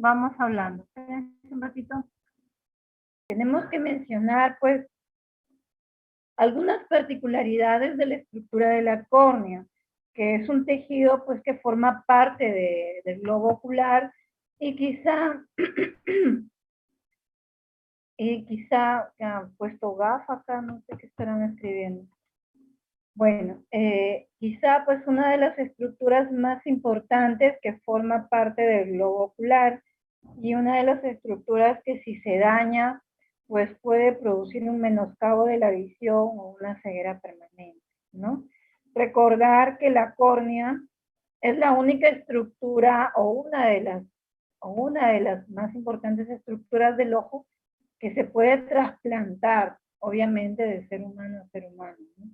vamos hablando. Espérense un ratito. Tenemos que mencionar, pues, algunas particularidades de la estructura de la córnea, que es un tejido, pues, que forma parte del globo ocular y quizá que han puesto gafa acá, no sé qué estarán escribiendo. Bueno, quizá pues una de las estructuras más importantes que forma parte del globo ocular y una de las estructuras que si se daña, pues puede producir un menoscabo de la visión o una ceguera permanente, ¿no? Recordar que la córnea es la única estructura o una de las más importantes estructuras del ojo que se puede trasplantar, obviamente de ser humano a ser humano, ¿no?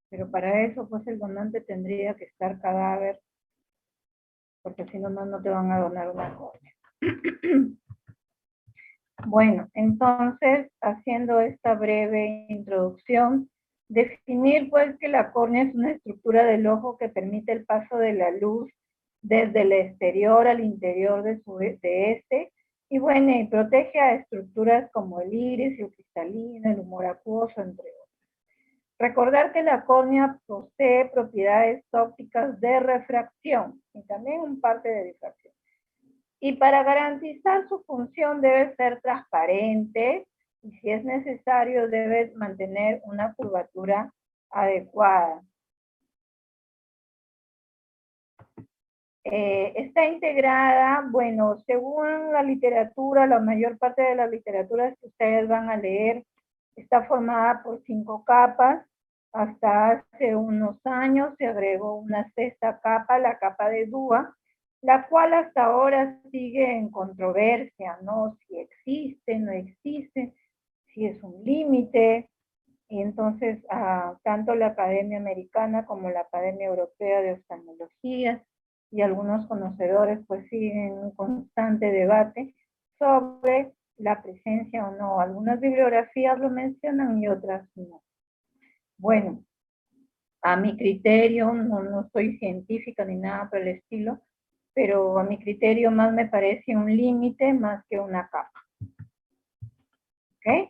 Pero para eso, pues el donante tendría que estar cadáver, porque si no, no te van a donar una córnea. Bueno, entonces, haciendo esta breve introducción, definir pues que la córnea es una estructura del ojo que permite el paso de la luz desde el exterior al interior de este, y bueno, y protege a estructuras como el iris, el cristalino, el humor acuoso, entre otros. Recordar que la córnea posee propiedades ópticas de refracción y también un parte de difracción. Y para garantizar su función debe ser transparente y si es necesario debe mantener una curvatura adecuada. Está integrada, bueno, según la literatura, la mayor parte de las literaturas que ustedes van a leer está formada por 5 capas. Hasta hace unos años se agregó una 6ª capa, la capa de Dúa, la cual hasta ahora sigue en controversia, ¿no? Si existe, no existe, si es un límite. Y entonces, tanto la Academia Americana como la Academia Europea de Oftalmología y algunos conocedores pues siguen un constante debate sobre la presencia o no. Algunas bibliografías lo mencionan y otras no. Bueno, a mi criterio, no soy científica ni nada por el estilo, pero a mi criterio más me parece un límite más que una capa. ¿Ok?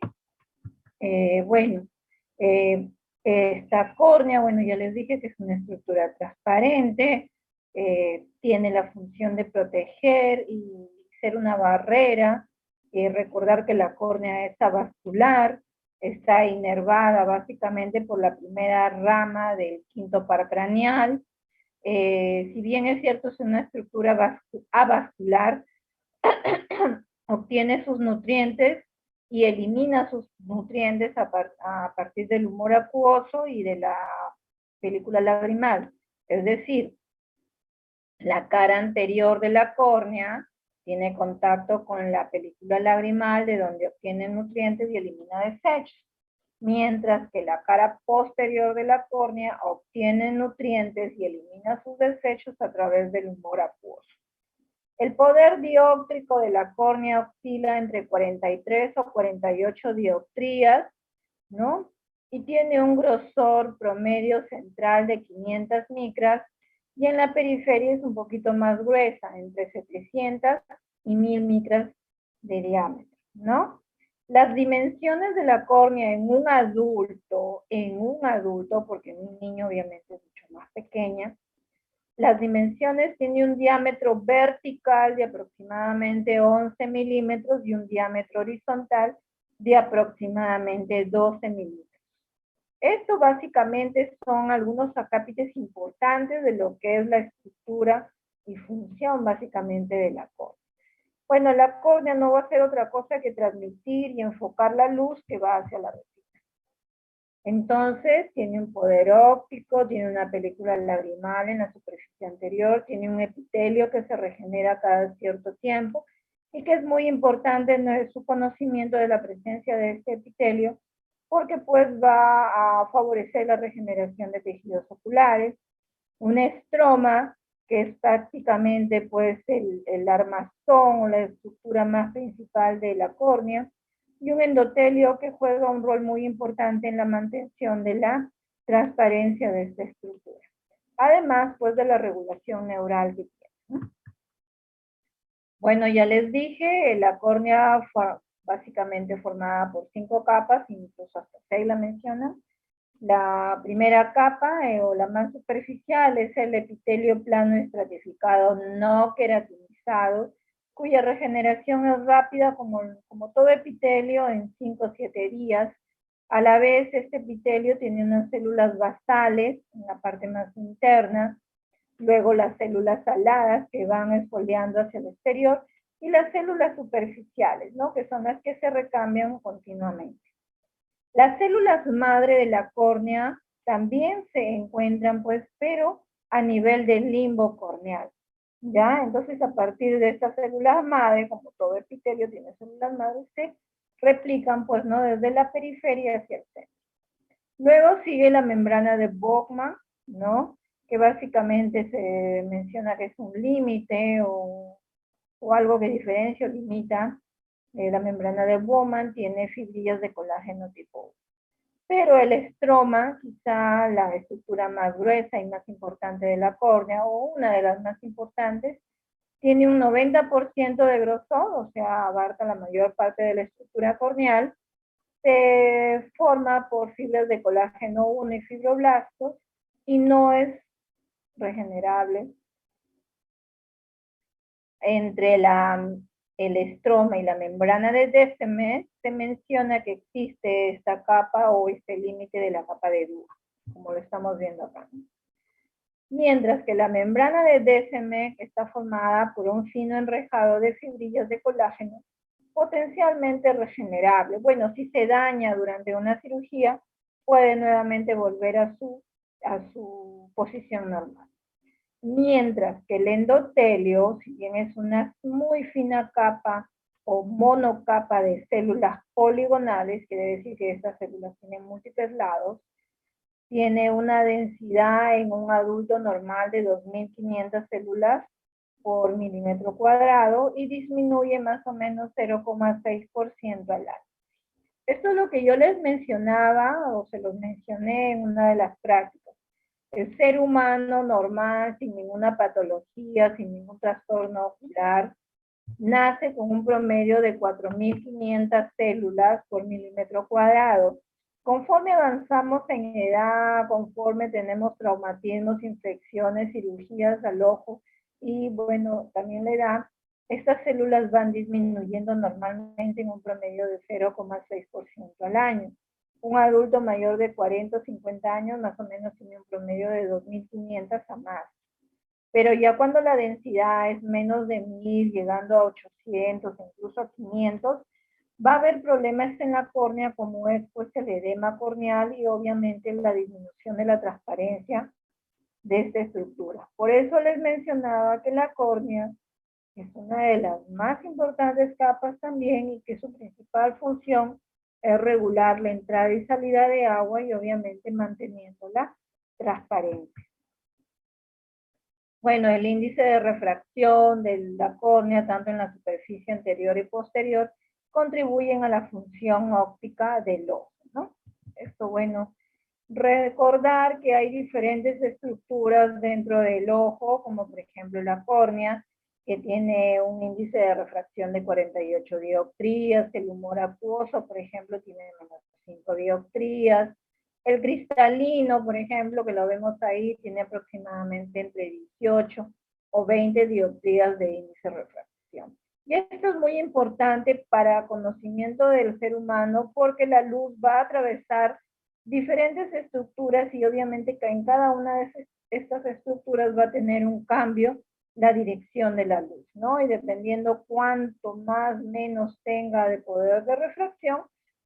Bueno, esta córnea, bueno, ya les dije que es una estructura transparente, tiene la función de proteger y ser una barrera, recordar que la córnea es avascular, está inervada básicamente por la primera rama del quinto par craneal. Si bien es cierto, es una estructura avascular, obtiene sus nutrientes y elimina sus nutrientes a partir del humor acuoso y de la película lagrimal. Es decir, la cara anterior de la córnea tiene contacto con la película lagrimal de donde obtiene nutrientes y elimina desechos, mientras que la cara posterior de la córnea obtiene nutrientes y elimina sus desechos a través del humor acuoso. El poder dióptrico de la córnea oscila entre 43 o 48 dioptrías, ¿no? Y tiene un grosor promedio central de 500 micras y en la periferia es un poquito más gruesa, entre 700 y 1000 micras de diámetro, ¿no? Las dimensiones de la córnea en un adulto, porque en un niño obviamente es mucho más pequeña, las dimensiones tiene un diámetro vertical de aproximadamente 11 milímetros y un diámetro horizontal de aproximadamente 12 milímetros. Esto básicamente son algunos acápites importantes de lo que es la estructura y función básicamente de la córnea. Bueno, la córnea no va a hacer otra cosa que transmitir y enfocar la luz que va hacia la retina. Entonces, tiene un poder óptico, tiene una película lagrimal en la superficie anterior, tiene un epitelio que se regenera cada cierto tiempo y que es muy importante en su conocimiento de la presencia de este epitelio porque pues va a favorecer la regeneración de tejidos oculares. Un estroma, que es prácticamente pues el armazón o la estructura más principal de la córnea, y un endotelio que juega un rol muy importante en la mantención de la transparencia de esta estructura. Además, pues de la regulación neural que tiene, ¿no? Bueno, ya les dije, la córnea fue básicamente formada por 5 capas, incluso hasta 6 la mencionan. La primera capa, o la más superficial, es el epitelio plano estratificado no queratinizado, cuya regeneración es rápida como todo epitelio en 5 o 7 días. A la vez, este epitelio tiene unas células basales en la parte más interna, luego las células aladas que van esfoliando hacia el exterior, y las células superficiales, ¿no? Que son las que se recambian continuamente. Las células madre de la córnea también se encuentran, pues, pero a nivel del limbo corneal, ¿ya? Entonces, a partir de estas células madre, como todo epitelio tiene células madre, se replican, pues, ¿no? Desde la periferia hacia el centro. Luego sigue la membrana de Bowman, ¿no? Que básicamente se menciona que es un límite o algo que diferencia o limita. La membrana de Bowman tiene fibrillas de colágeno tipo 1. Pero el estroma, quizá la estructura más gruesa y más importante de la córnea, o una de las más importantes, tiene un 90% de grosor, o sea, abarca la mayor parte de la estructura corneal. Se forma por fibras de colágeno 1 y fibroblastos y no es regenerable. Entre el estroma y la membrana de Descemet se menciona que existe esta capa o este límite de la capa de Dugg, como lo estamos viendo acá. Mientras que la membrana de Descemet está formada por un fino enrejado de fibrillas de colágeno potencialmente regenerable. Bueno, si se daña durante una cirugía, puede nuevamente volver a su posición normal. Mientras que el endotelio, si bien es una muy fina capa o monocapa de células poligonales, quiere decir que estas células tienen múltiples lados, tiene una densidad en un adulto normal de 2.500 células por milímetro cuadrado y disminuye más o menos 0,6% al año. Esto es lo que yo les mencionaba o se los mencioné en una de las prácticas. El ser humano normal, sin ninguna patología, sin ningún trastorno ocular, nace con un promedio de 4.500 células por milímetro cuadrado. Conforme avanzamos en edad, conforme tenemos traumatismos, infecciones, cirugías al ojo y, bueno, también la edad, estas células van disminuyendo normalmente en un promedio de 0,6% al año. Un adulto mayor de 40 o 50 años más o menos tiene un promedio de 2.500 a más. Pero ya cuando la densidad es menos de 1.000, llegando a 800, incluso a 500, va a haber problemas en la córnea como es pues el edema corneal y obviamente la disminución de la transparencia de esta estructura. Por eso les mencionaba que la córnea es una de las más importantes capas también y que su principal función es regular la entrada y salida de agua y obviamente manteniéndola transparente. Bueno, el índice de refracción de la córnea, tanto en la superficie anterior y posterior, contribuyen a la función óptica del ojo, ¿no? Esto, bueno, recordar que hay diferentes estructuras dentro del ojo, como por ejemplo la córnea, que tiene un índice de refracción de 48 dioptrías, el humor acuoso, por ejemplo, tiene menos 5 dioptrías, el cristalino, por ejemplo, que lo vemos ahí, tiene aproximadamente entre 18 o 20 dioptrías de índice de refracción. Y esto es muy importante para conocimiento del ser humano porque la luz va a atravesar diferentes estructuras y obviamente que en cada una de estas estructuras va a tener un cambio la dirección de la luz, ¿no? Y dependiendo cuánto más menos tenga de poder de refracción,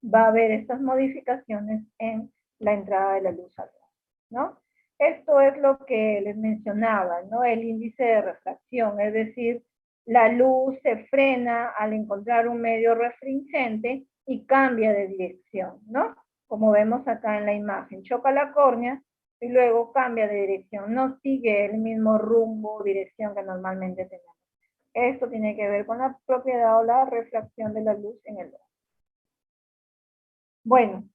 va a haber estas modificaciones en la entrada de la luz al ojo, ¿no? Esto es lo que les mencionaba, ¿no? El índice de refracción, es decir, la luz se frena al encontrar un medio refringente y cambia de dirección, ¿no? Como vemos acá en la imagen, choca la córnea y luego cambia de dirección, no sigue el mismo rumbo o dirección que normalmente tenemos. Esto tiene que ver con la propiedad o la refracción de la luz en el ojo. Bueno,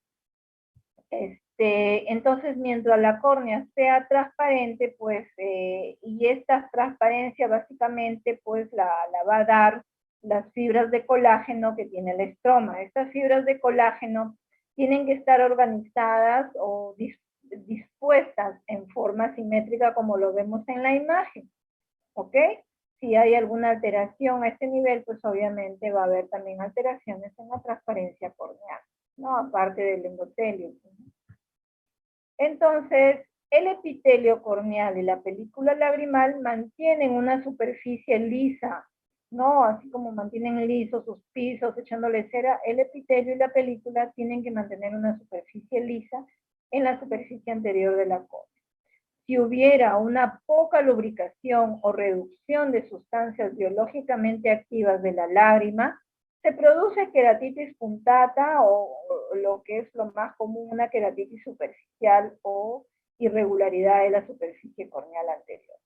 Entonces, mientras la córnea sea transparente, pues, y esta transparencia básicamente, pues, la va a dar las fibras de colágeno que tiene el estroma. Estas fibras de colágeno tienen que estar organizadas o dispuestas en forma simétrica como lo vemos en la imagen, ¿ok? Si hay alguna alteración a este nivel, pues obviamente va a haber también alteraciones en la transparencia corneal, ¿no? Aparte del endotelio. Entonces, el epitelio corneal y la película lagrimal mantienen una superficie lisa, ¿no? Así como mantienen lisos sus pisos, echándole cera, el epitelio y la película tienen que mantener una superficie lisa en la superficie anterior de la córnea. Si hubiera una poca lubricación o reducción de sustancias biológicamente activas de la lágrima, se produce queratitis punctata o lo que es lo más común, una queratitis superficial o irregularidad de la superficie corneal anterior.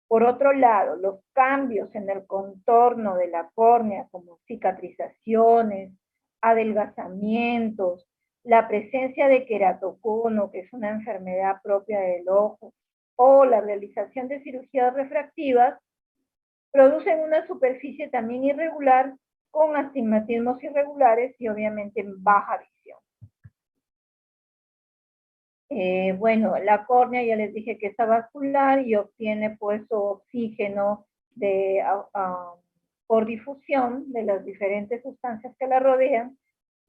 Por otro lado, los cambios en el contorno de la córnea, como cicatrizaciones, adelgazamientos, la presencia de queratocono, que es una enfermedad propia del ojo, o la realización de cirugías refractivas, producen una superficie también irregular con astigmatismos irregulares y obviamente baja visión. Bueno, la córnea ya les dije que es avascular y obtiene pues su oxígeno por difusión de las diferentes sustancias que la rodean,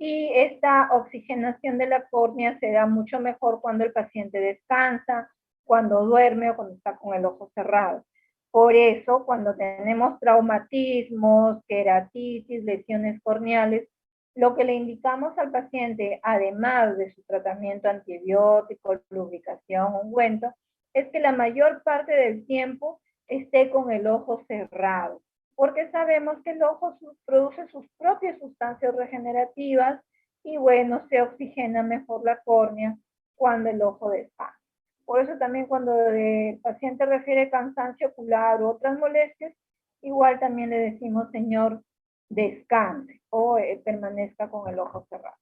y esta oxigenación de la córnea se da mucho mejor cuando el paciente descansa, cuando duerme o cuando está con el ojo cerrado. Por eso, cuando tenemos traumatismos, queratitis, lesiones corneales, lo que le indicamos al paciente, además de su tratamiento antibiótico, lubricación, ungüento, es que la mayor parte del tiempo esté con el ojo cerrado, porque sabemos que el ojo produce sus propias sustancias regenerativas y bueno, se oxigena mejor la córnea cuando el ojo descansa. Por eso también cuando el paciente refiere cansancio ocular u otras molestias, igual también le decimos, señor, descanse o permanezca con el ojo cerrado.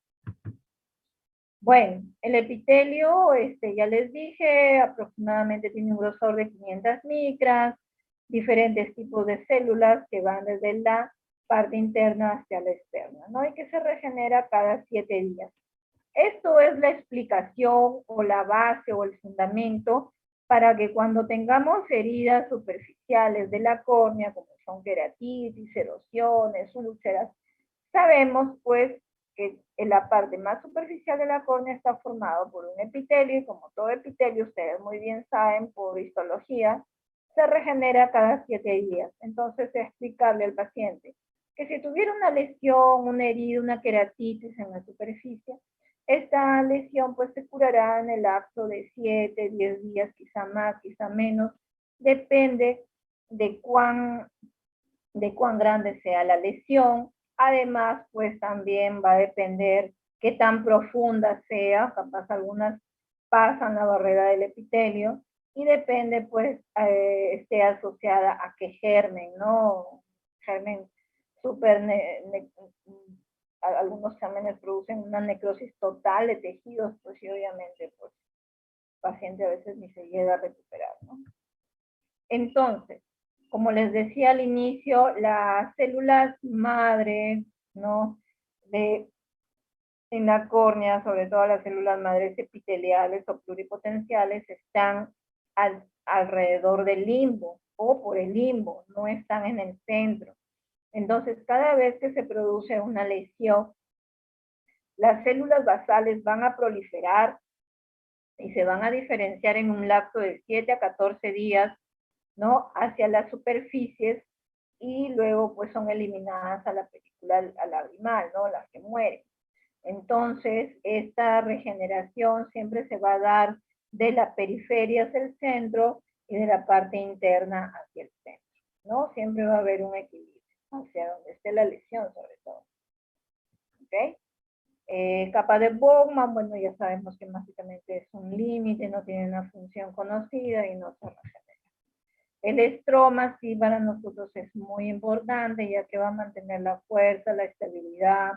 Bueno, el epitelio, ya les dije, aproximadamente tiene un grosor de 500 micras, diferentes tipos de células que van desde la parte interna hacia la externa, ¿no? Y que se regenera cada 7 días. Esto es la explicación o la base o el fundamento para que cuando tengamos heridas superficiales de la córnea, como son queratitis, erosiones, úlceras, sabemos pues que en la parte más superficial de la córnea está formado por un epitelio, y como todo epitelio, ustedes muy bien saben por histología, se regenera cada 7 días. Entonces, explicarle al paciente que si tuviera una lesión, una herida, una queratitis en la superficie, esta lesión pues se curará en el lapso de 7, 10 días, quizá más, quizá menos, depende de cuán grande sea la lesión. Además, pues también va a depender qué tan profunda sea, capaz algunas pasan la barrera del epitelio, y depende, pues, esté asociada a qué germen, ¿no? Germen súper, algunos gérmenes producen una necrosis total de tejidos, pues, y obviamente, pues, el paciente a veces ni se llega a recuperar, ¿no? Entonces, como les decía al inicio, las células madre, ¿no? En la córnea, sobre todo las células madres epiteliales o pluripotenciales, están alrededor del limbo o por el limbo, no están en el centro. Entonces, cada vez que se produce una lesión, las células basales van a proliferar y se van a diferenciar en un lapso de 7 a 14 días, ¿no? Hacia las superficies, y luego pues son eliminadas a la película lagrimal, ¿no? Las que mueren. Entonces, esta regeneración siempre se va a dar de la periferia hacia el centro y de la parte interna hacia el centro, ¿no? Siempre va a haber un equilibrio hacia donde esté la lesión, sobre todo. ¿Ok? Capa de Bowman, bueno, ya sabemos que básicamente es un límite, no tiene una función conocida y no se regenera. El estroma sí para nosotros es muy importante, ya que va a mantener la fuerza, la estabilidad,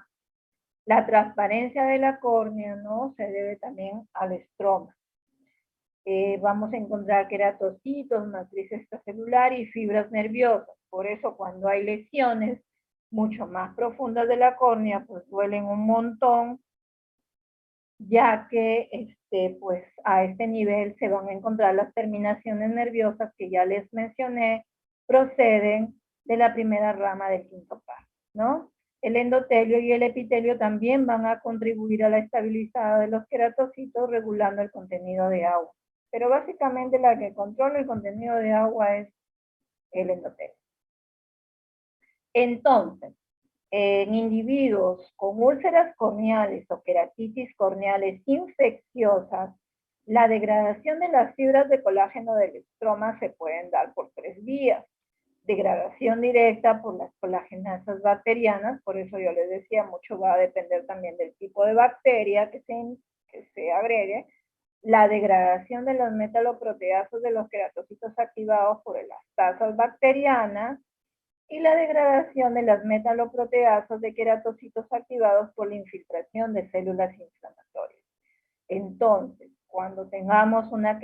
La transparencia de la córnea, ¿no? Se debe también al estroma. Vamos a encontrar queratocitos, matriz extracelular y fibras nerviosas. Por eso cuando hay lesiones mucho más profundas de la córnea, pues duelen un montón, ya que pues a este nivel se van a encontrar las terminaciones nerviosas que ya les mencioné, proceden de la primera rama del quinto par, ¿no? El endotelio y el epitelio también van a contribuir a la estabilizada de los queratocitos, regulando el contenido de agua. Pero básicamente la que controla el contenido de agua es el endotelio. Entonces, en individuos con úlceras corneales o queratitis corneales infecciosas, la degradación de las fibras de colágeno del estroma se pueden dar por 3 vías. Degradación directa por las colagenasas bacterianas, por eso yo les decía, mucho va a depender también del tipo de bacteria que se agregue. La degradación de los metaloproteasos de los queratocitos activados por las tasas bacterianas, y la degradación de las metaloproteasas de queratocitos activados por la infiltración de células inflamatorias. Entonces, cuando tenemos una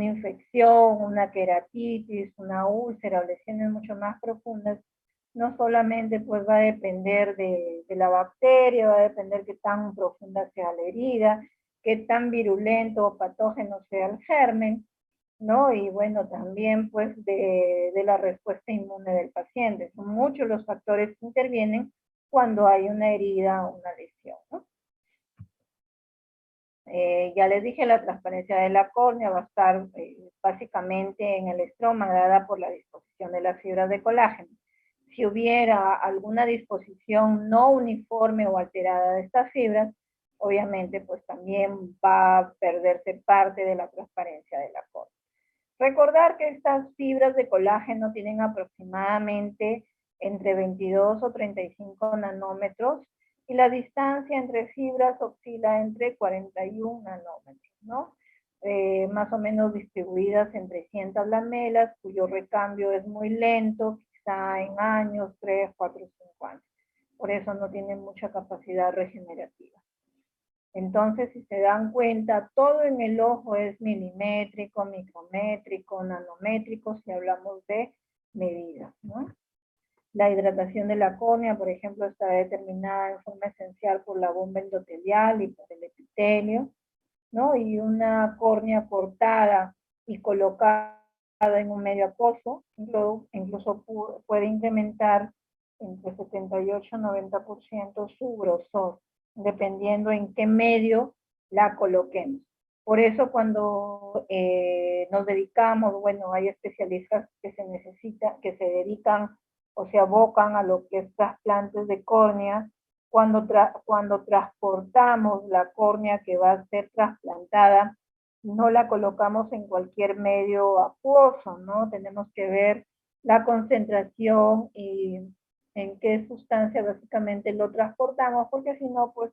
infección, una queratitis, una úlcera o lesiones mucho más profundas, no solamente pues va a depender de la bacteria, va a depender qué tan profunda sea la herida, qué tan virulento o patógeno sea el germen, ¿no? Y bueno, también pues de la respuesta inmune del paciente. Son muchos los factores que intervienen cuando hay una herida o una lesión, ¿no? Ya les dije, la transparencia de la córnea va a estar básicamente en el estroma, dada por la disposición de las fibras de colágeno. Si hubiera alguna disposición no uniforme o alterada de estas fibras, obviamente pues también va a perderse parte de la transparencia de la córnea. Recordar que estas fibras de colágeno tienen aproximadamente entre 22 o 35 nanómetros y la distancia entre fibras oscila entre 41 nanómetros, ¿no? Más o menos distribuidas en 300 lamelas, cuyo recambio es muy lento, quizá en años, 3, 4, 5 años. Por eso no tienen mucha capacidad regenerativa. Entonces, si se dan cuenta, todo en el ojo es milimétrico, micrométrico, nanométrico, si hablamos de medidas, ¿no? La hidratación de la córnea, por ejemplo, está determinada en forma esencial por la bomba endotelial y por el epitelio, ¿no? Y una córnea cortada y colocada en un medio acuoso, incluso puede incrementar entre 78 y 90% su grosor, dependiendo en qué medio la coloquemos. Por eso cuando nos dedicamos, bueno, hay especialistas que que se dedican o se abocan a lo que es trasplantes de córnea. Cuando transportamos la córnea que va a ser trasplantada, no la colocamos en cualquier medio acuoso, ¿no? Tenemos que ver la concentración y en qué sustancia básicamente lo transportamos, porque si no, pues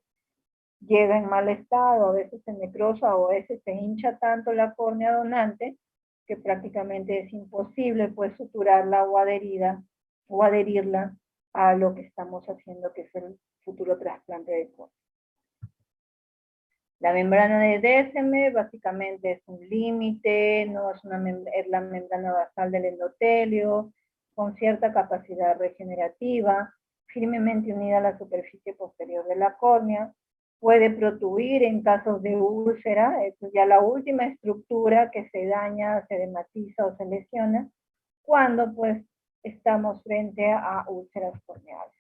llega en mal estado, a veces se necrosa o a veces se hincha tanto la córnea donante que prácticamente es imposible pues suturarla o adherirla a lo que estamos haciendo, que es el futuro trasplante de córnea. La membrana de Descemet básicamente es un límite, no es, es la membrana basal del endotelio, con cierta capacidad regenerativa, firmemente unida a la superficie posterior de la córnea, puede protuir en casos de úlcera, es ya la última estructura que se daña, se dematiza o se lesiona, cuando pues estamos frente a úlceras corneales.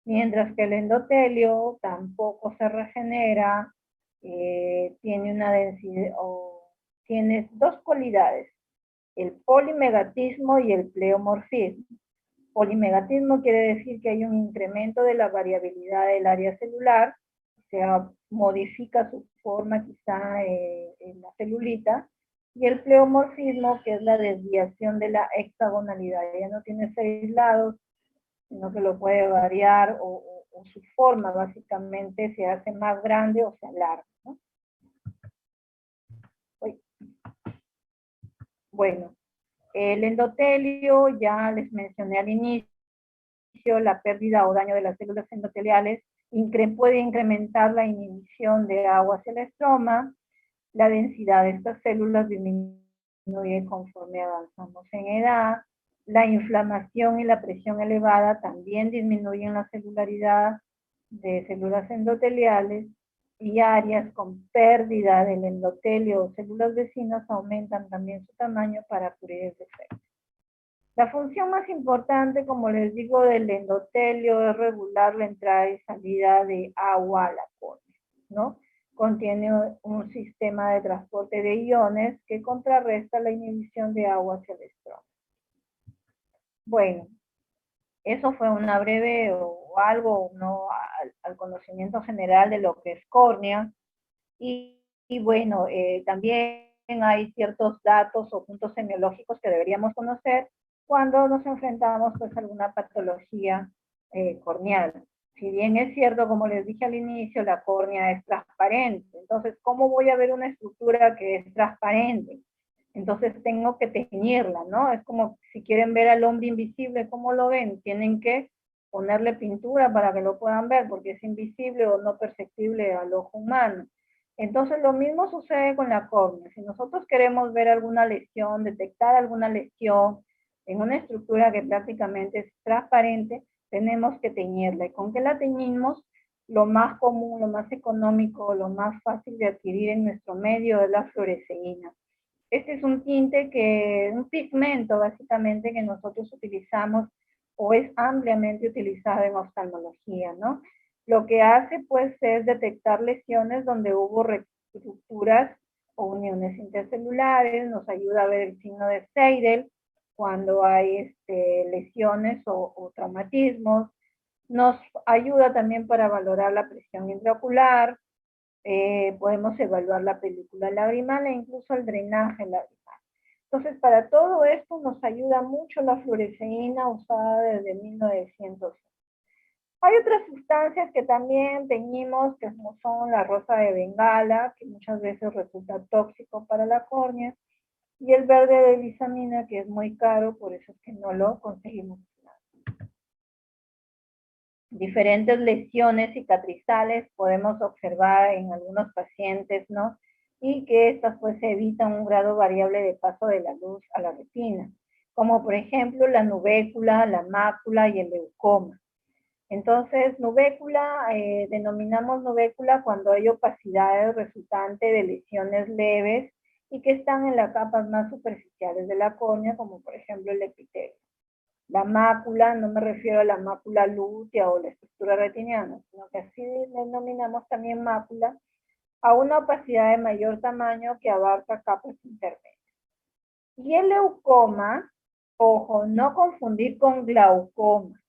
Mientras que el endotelio tampoco se regenera, tiene una densidad, tiene dos cualidades, el polimegatismo y el pleomorfismo. Polimegatismo quiere decir que hay un incremento de la variabilidad del área celular, o sea, modifica su forma quizá en la celulita, y el pleomorfismo, que es la desviación de la hexagonalidad, ya no tiene 6 lados, sino que lo puede variar o su forma básicamente se hace más grande o se alarga, ¿no? Bueno, el endotelio ya les mencioné al inicio, la pérdida o daño de las células endoteliales puede incrementar la inhibición de agua hacia el estroma, la densidad de estas células disminuye conforme avanzamos en edad, la inflamación y la presión elevada también disminuyen la celularidad de células endoteliales, y áreas con pérdida del endotelio o células vecinas aumentan también su tamaño para cubrir el defecto. La función más importante, como les digo, del endotelio es regular la entrada y salida de agua a la córnea, ¿no? Contiene un sistema de transporte de iones que contrarresta la inhibición de agua hacia el estroma. Bueno, eso fue una breve o algo, ¿no?, al conocimiento general de lo que es córnea. Y bueno, también hay ciertos datos o puntos semiológicos que deberíamos conocer cuando nos enfrentamos pues a alguna patología corneal. Si bien es cierto, como les dije al inicio, la córnea es transparente. Entonces, ¿cómo voy a ver una estructura que es transparente? Entonces tengo que teñirla, ¿no? Es como si quieren ver al hombre invisible, ¿cómo lo ven? Tienen que ponerle pintura para que lo puedan ver, porque es invisible o no perceptible al ojo humano. Entonces lo mismo sucede con la córnea. Si nosotros queremos ver alguna lesión, detectar alguna lesión en una estructura que prácticamente es transparente, tenemos que teñirla. ¿Y con qué la teñimos? Lo más común, lo más económico, lo más fácil de adquirir en nuestro medio es la fluoresceína. Este es un tinte un pigmento básicamente que nosotros utilizamos o es ampliamente utilizado en oftalmología, ¿no? Lo que hace pues es detectar lesiones donde hubo reestructuras o uniones intercelulares, nos ayuda a ver el signo de Seidel cuando hay lesiones o traumatismos, nos ayuda también para valorar la presión intraocular, podemos evaluar la película lagrimal e incluso el drenaje lagrimal. Entonces, para todo esto nos ayuda mucho la fluoresceína usada desde 1900. Hay otras sustancias que también teñimos, que son la rosa de Bengala, que muchas veces resulta tóxico para la córnea, y el verde de lisamina, que es muy caro, por eso es que no lo conseguimos. Diferentes lesiones cicatrizales podemos observar en algunos pacientes, ¿no? Y que estas pues evitan un grado variable de paso de la luz a la retina, como por ejemplo la nubécula, la mácula y el leucoma. Entonces, nubécula, denominamos nubécula cuando hay opacidades resultantes de lesiones leves y que están en las capas más superficiales de la córnea, como por ejemplo el epitelio. La mácula, no me refiero a la mácula lútea o la estructura retiniana, sino que así denominamos también mácula a una opacidad de mayor tamaño que abarca capas intermedias. Y el leucoma, ojo, no confundir con glaucoma.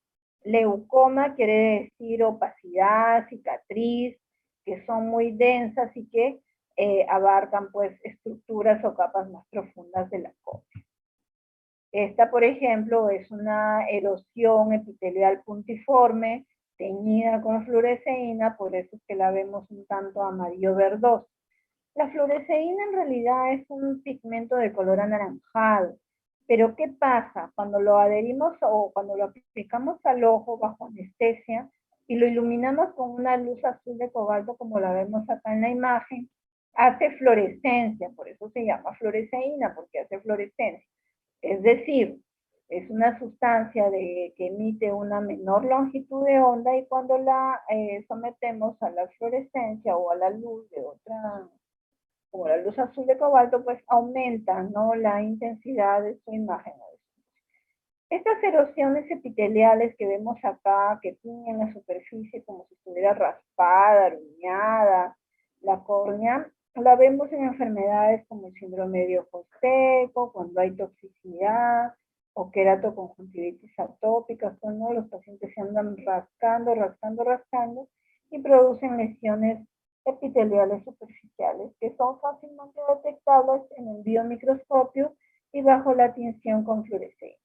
Leucoma quiere decir opacidad, cicatriz, que son muy densas y que abarcan pues estructuras o capas más profundas de la córnea. Esta, por ejemplo, es una erosión epitelial puntiforme, teñida con fluoresceína, por eso es que la vemos un tanto amarillo verdoso. La fluoresceína en realidad es un pigmento de color anaranjado, pero ¿qué pasa? Cuando lo adherimos o cuando lo aplicamos al ojo bajo anestesia y lo iluminamos con una luz azul de cobalto, como la vemos acá en la imagen, hace fluorescencia, por eso se llama fluoresceína, porque hace fluorescencia. Es decir, es una sustancia que emite una menor longitud de onda y cuando la sometemos a la fluorescencia o a la luz de otra, como la luz azul de cobalto, pues aumenta, ¿no?, la intensidad de su imagen. Estas erosiones epiteliales que vemos acá, que tiñen la superficie como si estuviera raspada, aruñada, la córnea, la vemos en enfermedades como el síndrome de ojo seco, cuando hay toxicidad o queratoconjuntivitis atópica, cuando los pacientes se andan rascando y producen lesiones epiteliales superficiales que son fácilmente detectables en el biomicroscopio y bajo la tinción con fluoresceína.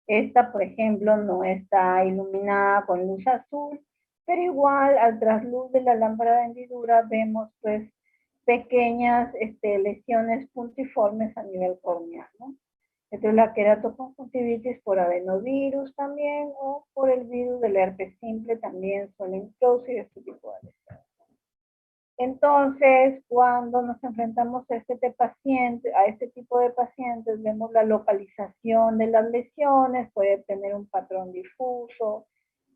Esta, por ejemplo, no está iluminada con luz azul, pero igual al trasluz de la lámpara de hendidura vemos pues pequeñas lesiones puntiformes a nivel corneal, ¿no? Esto es la queratoconjuntivitis por adenovirus también, o por el virus del herpes simple también suelen producir este tipo de lesiones. Entonces, cuando nos enfrentamos a este tipo de pacientes, vemos la localización de las lesiones, puede tener un patrón difuso,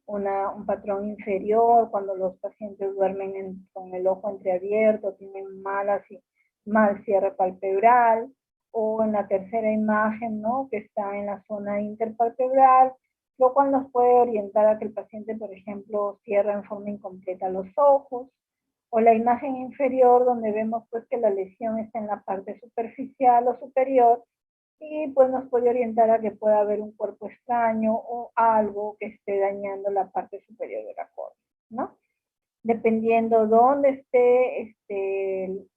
un patrón inferior, cuando los pacientes duermen con el ojo entreabierto, tienen mal cierre palpebral, o en la tercera imagen, ¿no?, que está en la zona interpalpebral, lo cual nos puede orientar a que el paciente, por ejemplo, cierra en forma incompleta los ojos, o la imagen inferior donde vemos pues que la lesión está en la parte superficial o superior, y pues nos puede orientar a que pueda haber un cuerpo extraño o algo que esté dañando la parte superior de la córnea, ¿no? Dependiendo dónde esté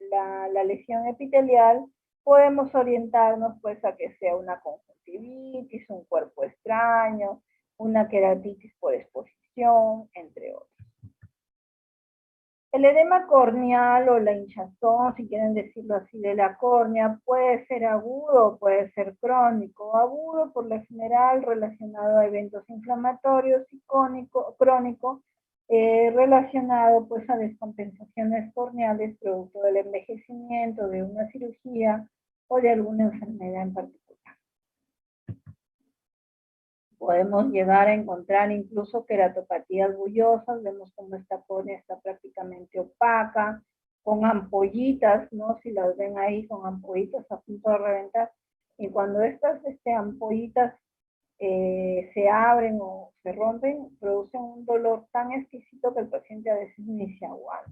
la lesión epitelial, podemos orientarnos pues a que sea una conjuntivitis, un cuerpo extraño, una queratitis por exposición, entre otros. El edema corneal o la hinchazón, si quieren decirlo así, de la córnea puede ser agudo o puede ser crónico. Agudo por lo general relacionado a eventos inflamatorios y crónico relacionado pues a descompensaciones corneales producto del envejecimiento, de una cirugía o de alguna enfermedad en particular. Podemos llegar a encontrar incluso queratopatías bullosas, vemos como esta córnea está prácticamente opaca, con ampollitas, ¿no? Si las ven ahí, con ampollitas a punto de reventar. Y cuando estas ampollitas se abren o se rompen, producen un dolor tan exquisito que el paciente a veces ni se aguanta.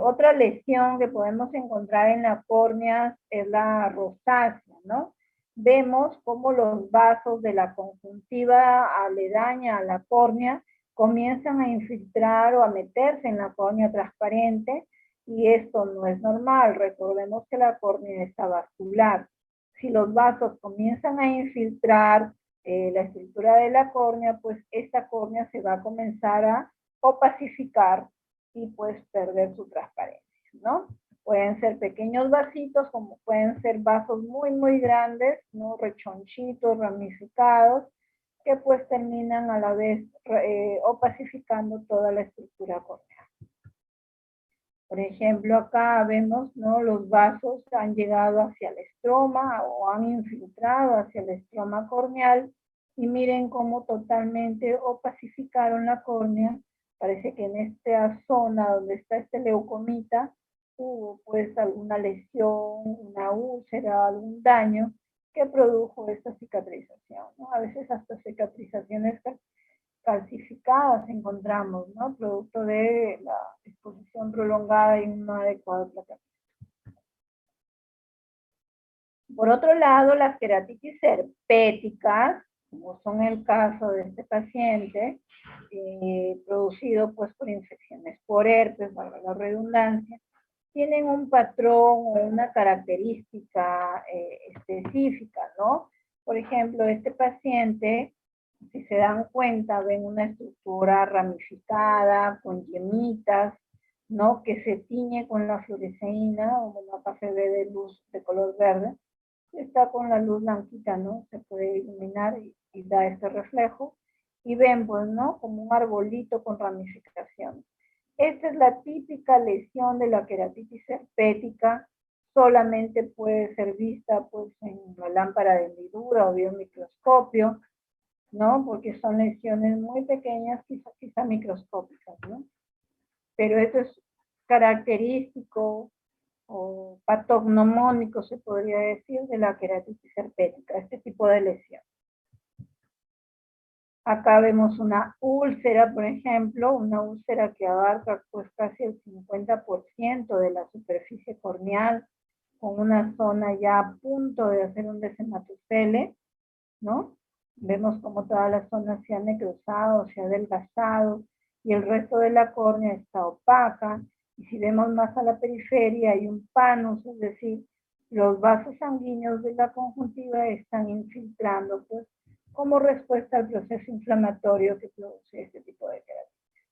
Otra lesión que podemos encontrar en la córnea es la rosácea, ¿no? Vemos cómo los vasos de la conjuntiva aledaña a la córnea comienzan a infiltrar o a meterse en la córnea transparente, y esto no es normal. Recordemos que la córnea está vascular. Si los vasos comienzan a infiltrar la estructura de la córnea, pues esta córnea se va a comenzar a opacificar y pues perder su transparencia, ¿no? Pueden ser pequeños vasitos, como pueden ser vasos muy, muy grandes, ¿no? Rechonchitos, ramificados, que pues terminan a la vez opacificando toda la estructura corneal. Por ejemplo, acá vemos, ¿no?, los vasos han llegado hacia el estroma o han infiltrado hacia el estroma corneal, y miren cómo totalmente opacificaron la córnea. Parece que en esta zona donde está este leucomita hubo pues alguna lesión, una úlcera, algún daño que produjo esta cicatrización, ¿no? A veces hasta cicatrizaciones calcificadas encontramos, ¿no?, producto de la exposición prolongada y un no adecuado tratamiento. Por otro lado, las queratitis herpéticas, como son el caso de este paciente, producido pues por infecciones por herpes, valga la redundancia, tienen un patrón o una característica específica, ¿no? Por ejemplo, este paciente, si se dan cuenta, ven una estructura ramificada, con yemitas, ¿no?, que se tiñe con la fluoresceína, o bueno, acá se ve de luz de color verde, está con la luz blanquita, ¿no? Se puede iluminar y da este reflejo. Y ven, pues, ¿no?, como un arbolito con ramificación. Esta es la típica lesión de la queratitis herpética. Solamente puede ser vista, pues, en la lámpara de hendidura o bien microscopio, ¿no? Porque son lesiones muy pequeñas, quizá microscópicas, ¿no? Pero esto es característico o patognomónico, se podría decir, de la queratitis herpética, este tipo de lesión. Acá vemos una úlcera, por ejemplo, una úlcera que abarca pues casi el 50% de la superficie corneal, con una zona ya a punto de hacer un desematocele, ¿no? Vemos como toda la zona se ha necrosado, se ha adelgazado, y el resto de la córnea está opaca. Y si vemos más a la periferia, hay un panus, es decir, los vasos sanguíneos de la conjuntiva están infiltrando, pues, como respuesta al proceso inflamatorio que produce este tipo de queratitis.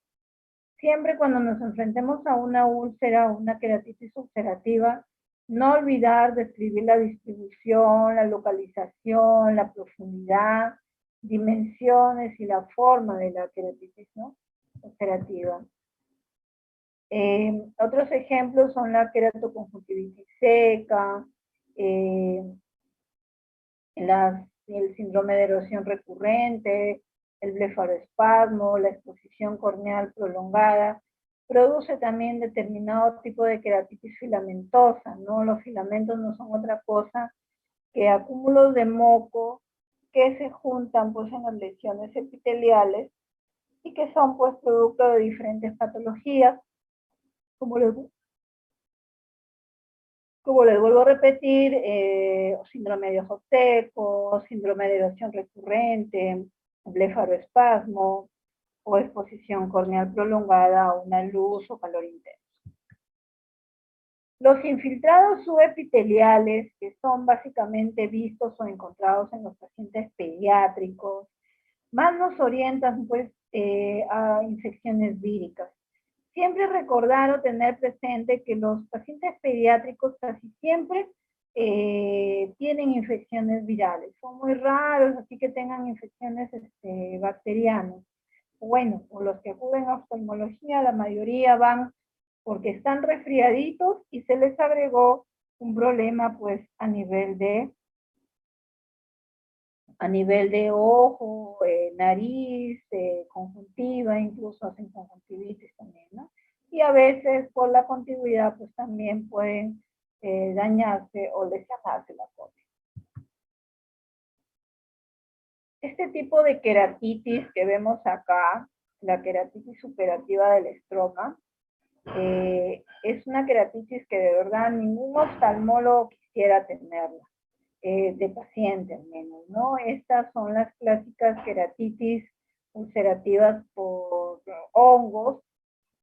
Siempre cuando nos enfrentemos a una úlcera o una queratitis ulcerativa, No olvidar describir la distribución, la localización, la profundidad, dimensiones y la forma de la queratitis, ¿no? Ulcerativa. Otros ejemplos son la queratoconjuntivitis seca, el síndrome de erosión recurrente, el blefaroespasmo, la exposición corneal prolongada. Produce también determinado tipo de queratitis filamentosa, ¿no? Los filamentos no son otra cosa que acúmulos de moco que se juntan pues en las lesiones epiteliales y que son pues producto de diferentes patologías, como les vuelvo a repetir, síndrome de ojo seco, síndrome de erosión recurrente, blefaroespasmo o exposición corneal prolongada a una luz o calor intenso. Los infiltrados subepiteliales, que son básicamente vistos o encontrados en los pacientes pediátricos, más nos orientan pues a infecciones víricas. Siempre recordar o tener presente que los pacientes pediátricos casi siempre tienen infecciones virales. Son muy raros, así que tengan infecciones bacterianas. Bueno, o los que acuden a oftalmología, la mayoría van porque están resfriaditos y se les agregó un problema pues a nivel de ojo, nariz, conjuntiva, incluso hacen conjuntivitis también, ¿no? Y a veces por la contigüidad pues también pueden dañarse o lesionarse la córnea. Este tipo de queratitis que vemos acá, la queratitis superativa del estroma, es una queratitis que de verdad ningún oftalmólogo quisiera tenerla. De paciente al menos, ¿no? Estas son las clásicas queratitis ulcerativas por hongos,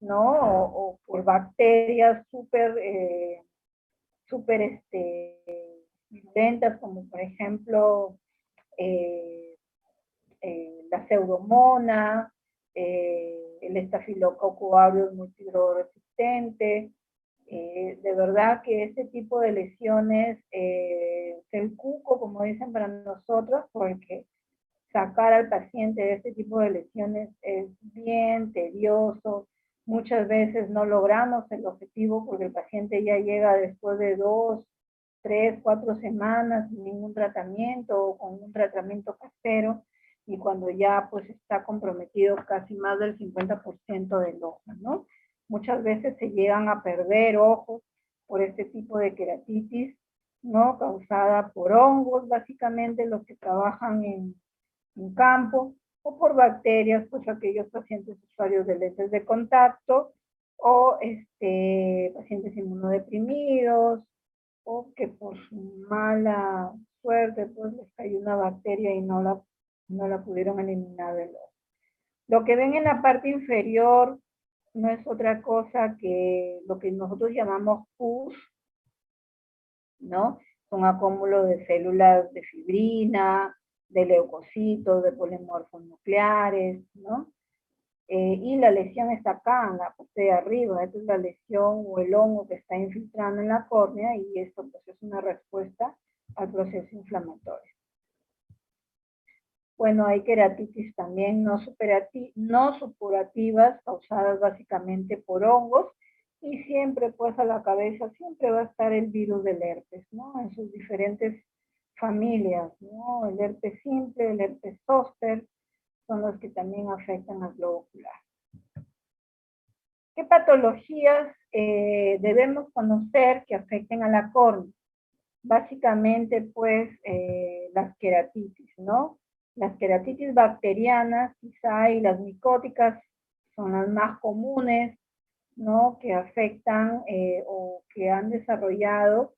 ¿no? O por bacterias súper virulentas, como por ejemplo la pseudomona, el estafilococo aureus multidrogoresistente. De verdad que este tipo de lesiones, el cuco, como dicen para nosotros, porque sacar al paciente de este tipo de lesiones es bien tedioso. Muchas veces no logramos el objetivo porque el paciente ya llega después de 2, 3, 4 semanas sin ningún tratamiento o con un tratamiento casero, y cuando ya pues está comprometido casi más del 50% del ojo, ¿no? Muchas veces se llegan a perder ojos por este tipo de queratitis, ¿no? Causada por hongos, básicamente los que trabajan en campo, o por bacterias, pues aquellos pacientes usuarios de lentes de contacto, o pacientes inmunodeprimidos, o que por su mala suerte pues les cayó una bacteria y no la pudieron eliminar del ojo. Lo que ven en la parte inferior no es otra cosa que lo que nosotros llamamos pus, ¿no? Son acúmulos de células de fibrina, de leucocitos, de polimorfos nucleares, ¿no? Y la lesión está acá, en la parte de arriba. Esta es la lesión o el hongo que está infiltrando en la córnea, y esto pues es una respuesta al proceso inflamatorio. Bueno, hay queratitis también no supurativas, causadas básicamente por hongos, y siempre pues a la cabeza siempre va a estar el virus del herpes, ¿no? En sus diferentes familias, ¿no? El herpes simple, el herpes zóster, son los que también afectan al globo ocular. ¿Qué patologías debemos conocer que afecten a la córnea? Básicamente pues las queratitis, ¿no? Las queratitis bacterianas quizá y las micóticas son las más comunes, ¿no? Que afectan o que han desarrollado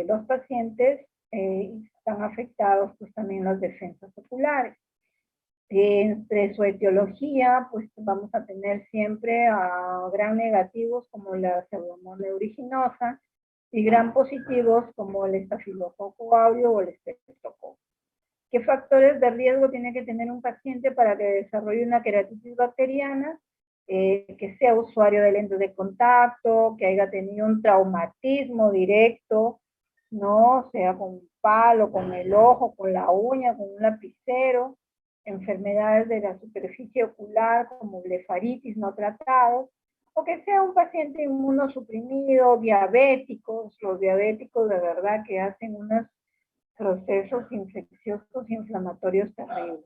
los pacientes y están afectados pues también las defensas oculares. Entre su etiología, pues vamos a tener siempre a gran negativos como la pseudomonas aeruginosa y gran positivos como el estafilococo aureus o el estreptococo. ¿Qué factores de riesgo tiene que tener un paciente para que desarrolle una queratitis bacteriana? que sea usuario de lentes de contacto, que haya tenido un traumatismo directo, ¿no? Sea con un palo, con el ojo, con la uña, con un lapicero, enfermedades de la superficie ocular como blefaritis no tratados, o que sea un paciente inmunosuprimido, diabéticos, los diabéticos de verdad que hacen unos procesos infecciosos e inflamatorios terribles.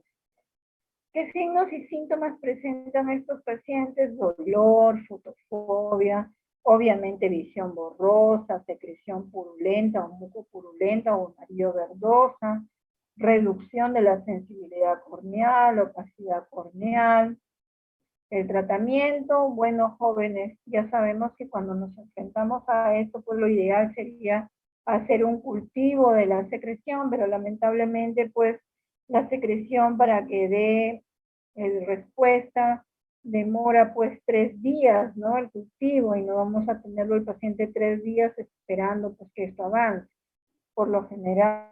¿Qué signos y síntomas presentan estos pacientes? Dolor, fotofobia, obviamente visión borrosa, secreción purulenta o muco purulenta o amarillo verdosa, reducción de la sensibilidad corneal, opacidad corneal. El tratamiento, bueno, jóvenes, ya sabemos que cuando nos enfrentamos a esto, pues lo ideal sería hacer un cultivo de la secreción, pero lamentablemente, pues, la secreción para que dé respuesta demora pues 3 días, ¿no? El cultivo, y no vamos a tenerlo el paciente 3 días esperando pues que esto avance. Por lo general,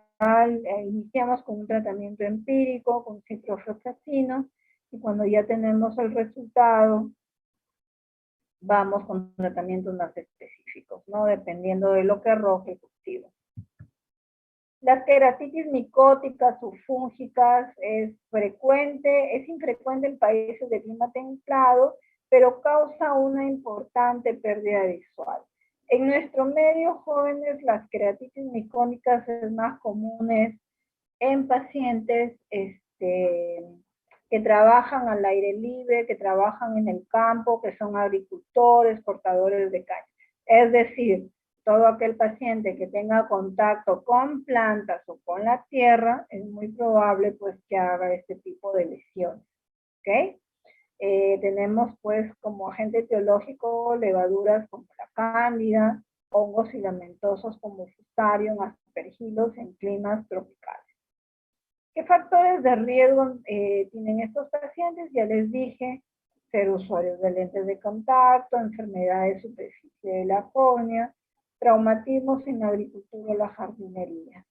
iniciamos con un tratamiento empírico, con ciprofloxacino, y cuando ya tenemos el resultado, vamos con tratamientos más específicos, ¿no? Dependiendo de lo que arroje el cultivo. Las queratitis micóticas o fúngicas es infrecuente en países de clima templado, pero causa una importante pérdida visual. En nuestro medio, jóvenes, las queratitis micóticas es más comunes en pacientes que trabajan al aire libre, que trabajan en el campo, que son agricultores, cortadores de caña. Es decir, todo aquel paciente que tenga contacto con plantas o con la tierra, es muy probable pues que haga este tipo de lesiones. ¿Ok? Tenemos pues como agente etiológico levaduras como la cándida, hongos filamentosos como fusarium, aspergillus en climas tropicales. ¿Qué factores de riesgo tienen estos pacientes? Ya les dije, ser usuarios de lentes de contacto, enfermedades de superficie de la córnea, traumatismos en la agricultura o la jardinería.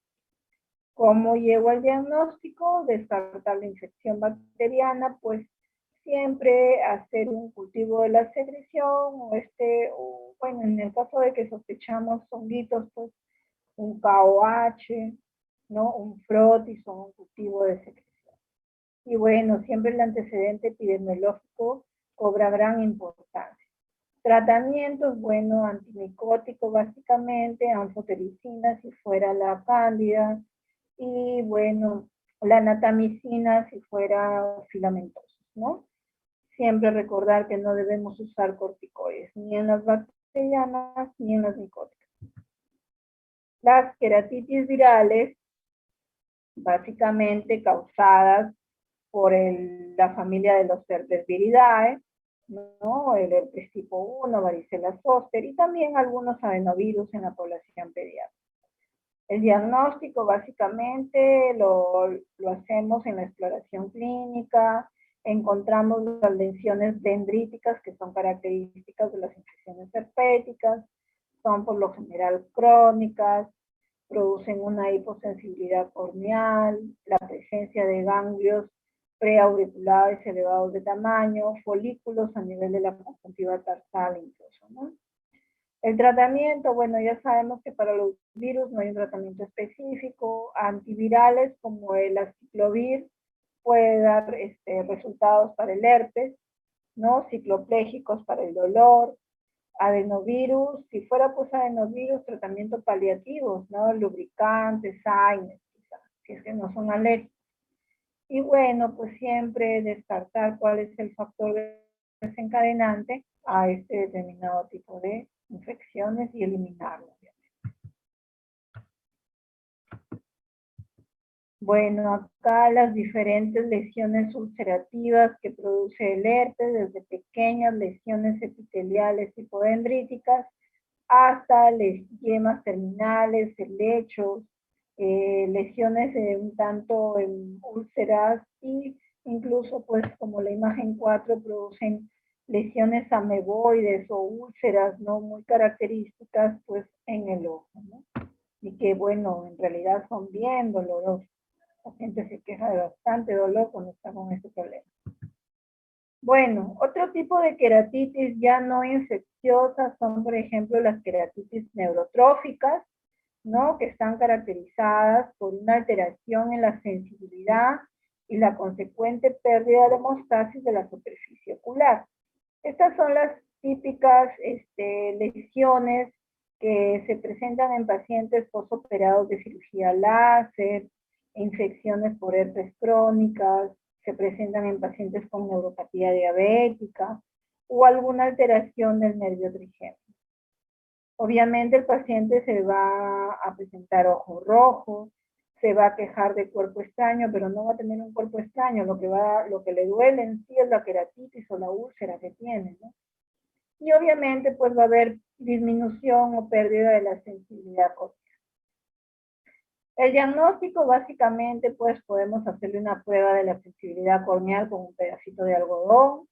¿Cómo llego al diagnóstico? Descartar la infección bacteriana, pues siempre hacer un cultivo de la secreción o bueno, en el caso de que sospechamos honguitos, pues un KOH, ¿no? Un frotis o un cultivo de secreción. Y bueno, siempre el antecedente epidemiológico cobra gran importancia. Tratamientos, bueno, antimicótico básicamente, anfotericina si fuera la cándida, y bueno, la natamicina si fuera filamentosos, ¿no? Siempre recordar que no debemos usar corticoides, ni en las bacterianas ni en las micóticas. Las queratitis virales, básicamente causadas por la familia de los Cerveridae, ¿no? El herpes tipo 1, varicela zoster y también algunos adenovirus en la población pediátrica. El diagnóstico básicamente lo hacemos en la exploración clínica, encontramos las lesiones dendríticas que son características de las infecciones herpéticas, son por lo general crónicas, producen una hiposensibilidad corneal, la presencia de ganglios preauriculares elevados de tamaño, folículos a nivel de la conjuntiva tarsal incluso, ¿no? El tratamiento, bueno, ya sabemos que para los virus no hay un tratamiento específico. Antivirales como el aciclovir puede dar resultados para el herpes, ¿no? Cicloplégicos para el dolor. Adenovirus, si fuera pues adenovirus, tratamiento paliativo, ¿no? Lubricantes, AINES, quizás, si es que no son alérgicos. Y bueno, pues siempre descartar cuál es el factor desencadenante a este determinado tipo de infecciones y eliminarlo. Bueno, acá las diferentes lesiones ulcerativas que produce el herpes, desde pequeñas lesiones epiteliales hipodendríticas hasta yemas terminales, helechos, lesiones un tanto en úlceras y incluso pues como la imagen 4 producen lesiones ameboides o úlceras no muy características pues en el ojo, ¿no? Y que bueno, en realidad son bien dolorosas. La gente se queja de bastante dolor cuando está con este problema. Bueno, otro tipo de queratitis ya no infecciosas son, por ejemplo, las queratitis neurotróficas, ¿no? Que están caracterizadas por una alteración en la sensibilidad y la consecuente pérdida de hemostasis de la superficie ocular. Estas son las típicas lesiones que se presentan en pacientes postoperados de cirugía láser, infecciones por herpes crónicas, se presentan en pacientes con neuropatía diabética o alguna alteración del nervio trigémino. Obviamente el paciente se va a presentar ojo rojo, se va a quejar de cuerpo extraño, pero no va a tener un cuerpo extraño, lo que le duele en sí es la queratitis o la úlcera que tiene, ¿no? Y obviamente pues va a haber disminución o pérdida de la sensibilidad corneal. El diagnóstico básicamente pues podemos hacerle una prueba de la sensibilidad corneal con un pedacito de algodón,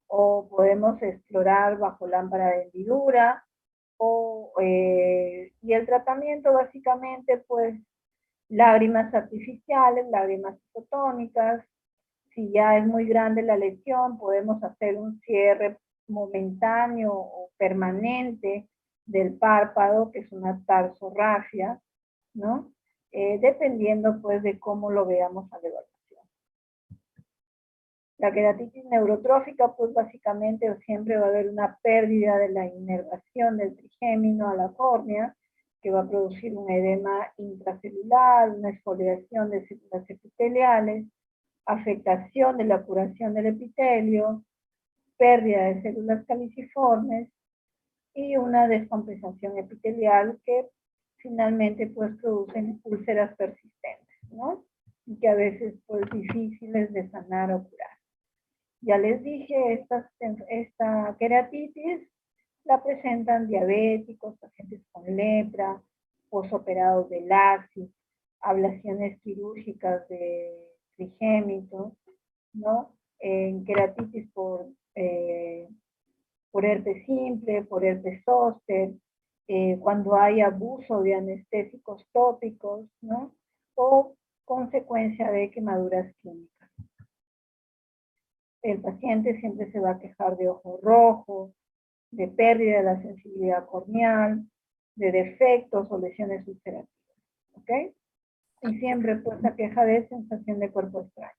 o podemos explorar bajo lámpara de hendidura, y el tratamiento básicamente pues lágrimas artificiales, lágrimas isotónicas. Si ya es muy grande la lesión, podemos hacer un cierre momentáneo o permanente del párpado, que es una tarsorrafia, ¿no? Dependiendo pues de cómo lo veamos a la evaluación. La queratitis neurotrófica, pues básicamente siempre va a haber una pérdida de la inervación del trigémino a la córnea, que va a producir un edema intracelular, una exfoliación de células epiteliales, afectación de la curación del epitelio, pérdida de células caliciformes y una descompensación epitelial que finalmente pues producen úlceras persistentes, ¿no? Y que a veces pues difíciles de sanar o curar. Ya les dije, esta queratitis la presentan diabéticos, pacientes con lepra, posoperados de laxis, ablaciones quirúrgicas de trigémino, ¿no? En queratitis por herpes simple, por herpes zóster, cuando hay abuso de anestésicos tópicos, ¿no? O consecuencia de quemaduras químicas. El paciente siempre se va a quejar de ojo rojo, de pérdida de la sensibilidad corneal, de defectos o lesiones ulcerativas, ¿ok? Y siempre pues la queja de sensación de cuerpo extraño.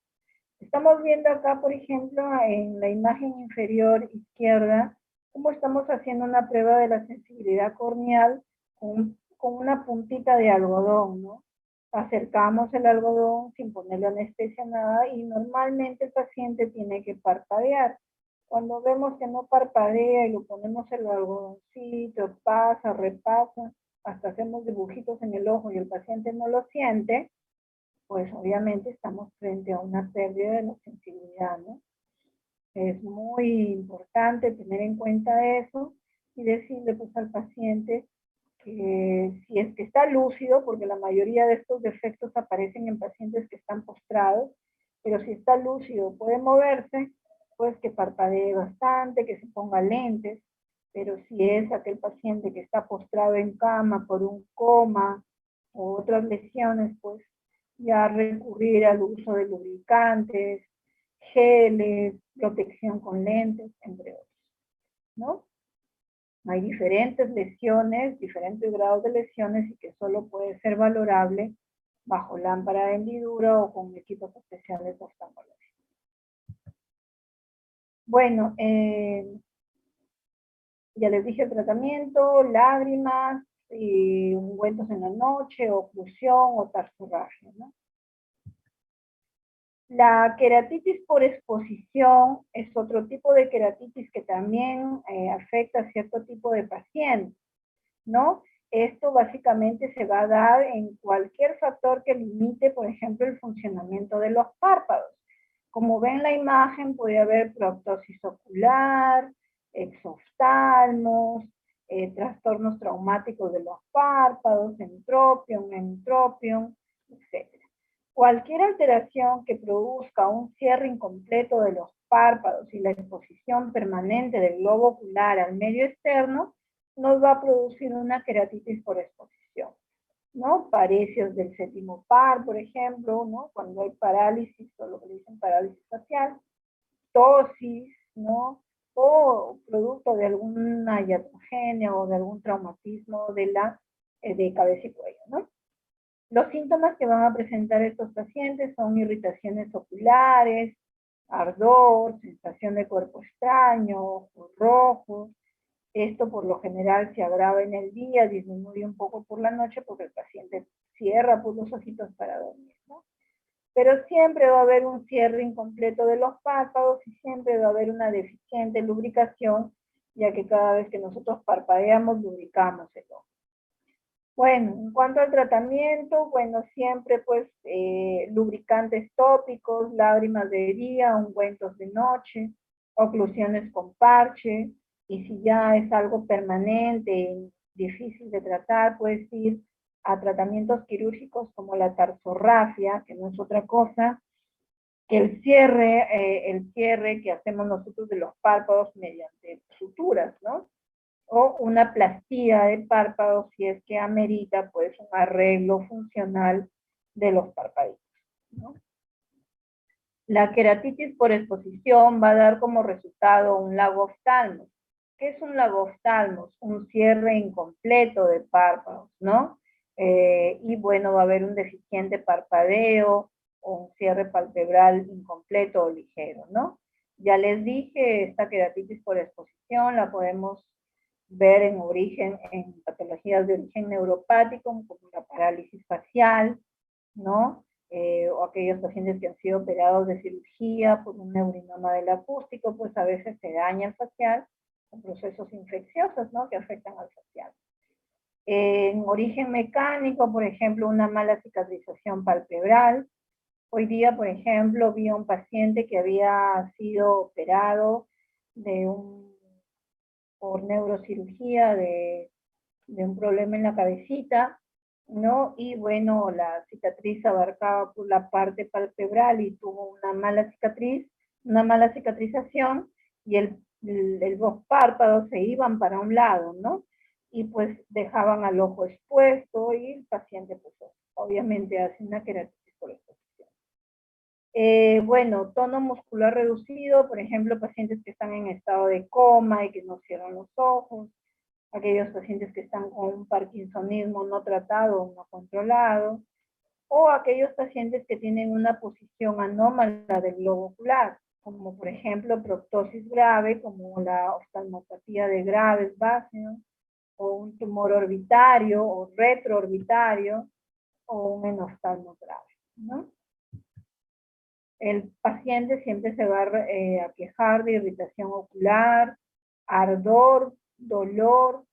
Estamos viendo acá, por ejemplo, en la imagen inferior izquierda, cómo estamos haciendo una prueba de la sensibilidad corneal con una puntita de algodón, ¿no? Acercamos el algodón sin ponerle anestesia, nada, y normalmente el paciente tiene que parpadear. Cuando vemos que no parpadea y lo ponemos el algodoncito, pasa, repasa, hasta hacemos dibujitos en el ojo y el paciente no lo siente, pues obviamente estamos frente a una pérdida de la sensibilidad, ¿no? Es muy importante tener en cuenta eso y decirle pues al paciente que si es que está lúcido, porque la mayoría de estos defectos aparecen en pacientes que están postrados, pero si está lúcido, puede moverse, pues que parpadee bastante, que se ponga lentes, pero si es aquel paciente que está postrado en cama por un coma o otras lesiones, pues ya recurrir al uso de lubricantes, geles, protección con lentes, entre otros, ¿no? Hay diferentes lesiones, diferentes grados de lesiones y que solo puede ser valorable bajo lámpara de hendidura o con equipos especiales de oftalmología. Bueno, ya les dije el tratamiento, lágrimas, y ungüentos en la noche, oclusión o tarsorrafia, ¿no? La queratitis por exposición es otro tipo de queratitis que también afecta a cierto tipo de pacientes, ¿no? Esto básicamente se va a dar en cualquier factor que limite, por ejemplo, el funcionamiento de los párpados. Como ven la imagen, puede haber proptosis ocular, exoftalmos, trastornos traumáticos de los párpados, entropion, etc. Cualquier alteración que produzca un cierre incompleto de los párpados y la exposición permanente del globo ocular al medio externo nos va a producir una queratitis por exposición, ¿no? Parecios del séptimo par, por ejemplo, ¿no? Cuando hay parálisis, o lo que dicen parálisis facial, ptosis, ¿no? O producto de alguna iatrogenia o de algún traumatismo de cabeza y cuello, ¿no? Los síntomas que van a presentar estos pacientes son irritaciones oculares, ardor, sensación de cuerpo extraño, ojos rojos. Esto por lo general se agrava en el día, disminuye un poco por la noche porque el paciente cierra pues, los ojitos para dormir, ¿no? Pero siempre va a haber un cierre incompleto de los párpados y siempre va a haber una deficiente lubricación, ya que cada vez que nosotros parpadeamos, lubricamos el ojo. Bueno, en cuanto al tratamiento, bueno, siempre pues lubricantes tópicos, lágrimas de día, ungüentos de noche, oclusiones con parche, y si ya es algo permanente y difícil de tratar, puedes ir a tratamientos quirúrgicos como la tarsorrafia, que no es otra cosa que el cierre que hacemos nosotros de los párpados mediante suturas, ¿no? O una plastía de párpados si es que amerita pues un arreglo funcional de los párpados, ¿no? La queratitis por exposición va a dar como resultado un lagoftalmos. ¿Qué es un lagoftalmos? Un cierre incompleto de párpados, ¿no? Y bueno, va a haber un deficiente parpadeo o un cierre palpebral incompleto o ligero, ¿no? Ya les dije, esta queratitis por exposición la podemos ver en origen, en patologías de origen neuropático, como la parálisis facial, ¿no? O aquellos pacientes que han sido operados de cirugía por un neurinoma del acústico, pues a veces se daña el facial con procesos infecciosos, ¿no? Que afectan al facial. En origen mecánico, por ejemplo, una mala cicatrización palpebral. Hoy día, por ejemplo, vi a un paciente que había sido operado por neurocirugía de un problema en la cabecita, ¿no? Y bueno, la cicatriz abarcaba por la parte palpebral y tuvo una mala cicatriz, una mala cicatrización, y los párpados se iban para un lado, ¿no? Y pues dejaban al ojo expuesto y el paciente pues obviamente hace una queratitis por exposición. Bueno, tono muscular reducido, por ejemplo, pacientes que están en estado de coma y que no cierran los ojos, aquellos pacientes que están con un parkinsonismo no tratado o no controlado, o aquellos pacientes que tienen una posición anómala del globo ocular, como por ejemplo proptosis grave, como la oftalmopatía de Graves Báseos, o un tumor orbitario o retroorbitario, o un enoftalmo grave, ¿no? El paciente siempre se va a quejar de irritación ocular, ardor, dolor,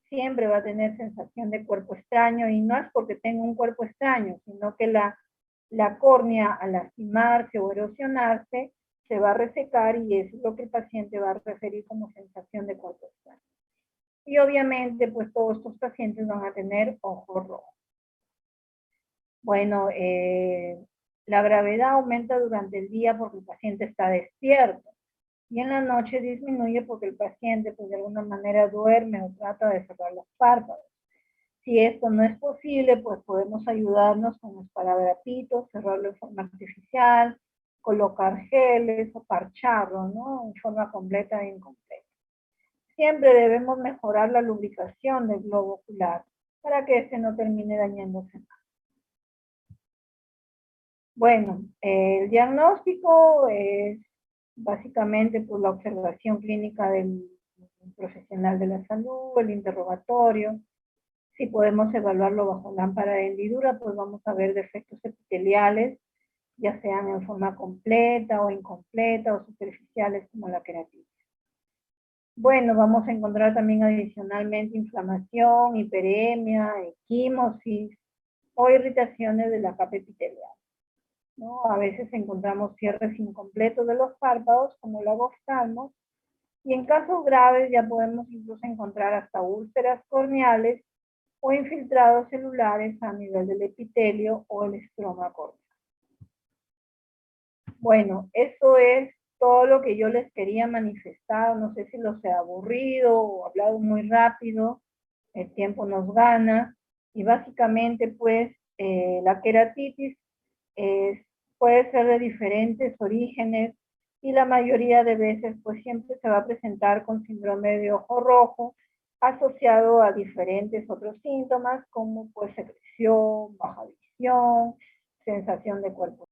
siempre va a tener sensación de cuerpo extraño, y no es porque tenga un cuerpo extraño, sino que la córnea al lastimarse o erosionarse se va a resecar, y eso es lo que el paciente va a referir como sensación de cuerpo extraño. Y obviamente pues todos estos pacientes van a tener ojos rojos. Bueno, la gravedad aumenta durante el día porque el paciente está despierto, y en la noche disminuye porque el paciente pues de alguna manera duerme o trata de cerrar los párpados. Si esto no es posible, pues podemos ayudarnos con esparadrapitos, cerrarlo en forma artificial, colocar geles o parcharlo, ¿no? En forma completa e incompleta. Siempre debemos mejorar la lubricación del globo ocular para que este no termine dañándose más. Bueno, el diagnóstico es básicamente por la observación clínica del profesional de la salud, el interrogatorio. Si podemos evaluarlo bajo lámpara de hendidura, pues vamos a ver defectos epiteliales, ya sean en forma completa o incompleta o superficiales como la queratitis. Bueno, vamos a encontrar también adicionalmente inflamación, hiperemia, equimosis o irritaciones de la capa epitelial, ¿no? A veces encontramos cierres incompletos de los párpados, como lagoftalmos, y en casos graves ya podemos incluso encontrar hasta úlceras corneales o infiltrados celulares a nivel del epitelio o el estroma córneo. Bueno, eso es todo lo que yo les quería manifestar. No sé si los he aburrido o hablado muy rápido, el tiempo nos gana, y básicamente pues la queratitis puede ser de diferentes orígenes, y la mayoría de veces pues siempre se va a presentar con síndrome de ojo rojo asociado a diferentes otros síntomas como pues secreción, baja visión, sensación de cuerpo